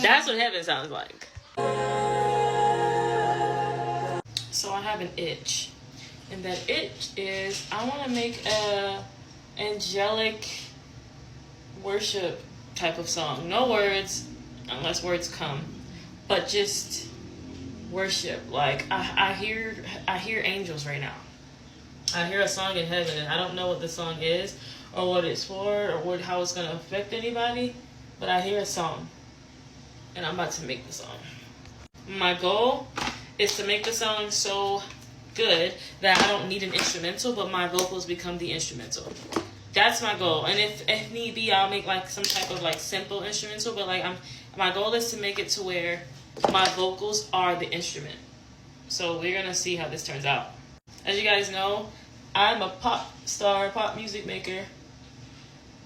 That's what heaven sounds like. So I have an itch. And that itch is I want to make a angelic worship type of song. No words, unless words come. But just worship. Like I hear angels right now. I hear a song in heaven, and I don't know what the song is, or what it's for, or how it's gonna affect anybody. But I hear a song, and I'm about to make the song. My goal is to make the song so good that I don't need an instrumental, but my vocals become the instrumental. That's my goal. And if need be, I'll make like some type of like simple instrumental. But like my goal is to make it to where my vocals are the instrument. So we're gonna see how this turns out. As you guys know, I'm a pop star, pop music maker.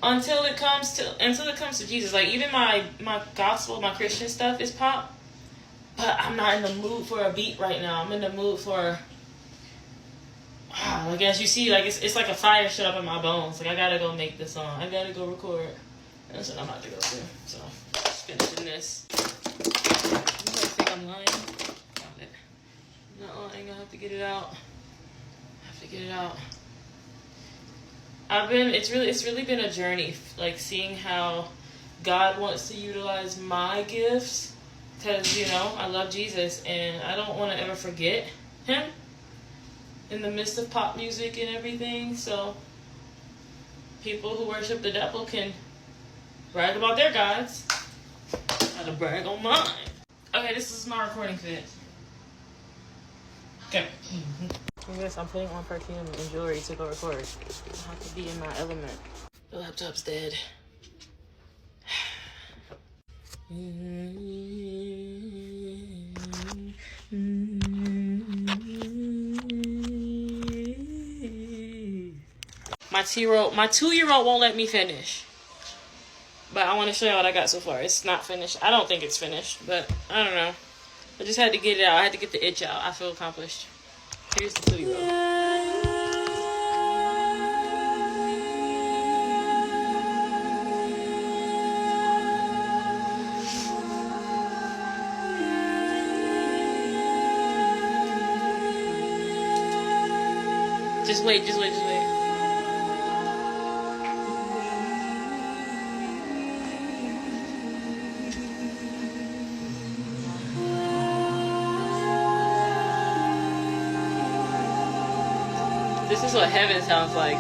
Until it comes to Jesus. Like even my gospel, my Christian stuff is pop. But I'm not in the mood for a beat right now. I'm in the mood for like as you see, like it's like a fire shut up in my bones. Like I gotta go make the song. I gotta go record. That's what I'm about to go do. So just finishing this. You guys think I'm lying? Found it. I'm not lying. I have to get it out. It's really been a journey, like seeing how God wants to utilize my gifts, because I love Jesus and I don't want to ever forget him in the midst of pop music and everything. So people who worship the devil can brag about their gods. I gotta brag on mine. Okay, this is my recording fit. Okay. I guess I'm putting on perfume and jewelry to go record. I have to be in my element. The laptop's dead. My 2-year-old won't let me finish. But I want to show you what I got so far. It's not finished. I don't think it's finished, but I don't know. I just had to get it out. I had to get the itch out. I feel accomplished. Here's the 2-year-old. Just wait. This is what heaven sounds like.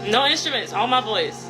No instruments, all my voice.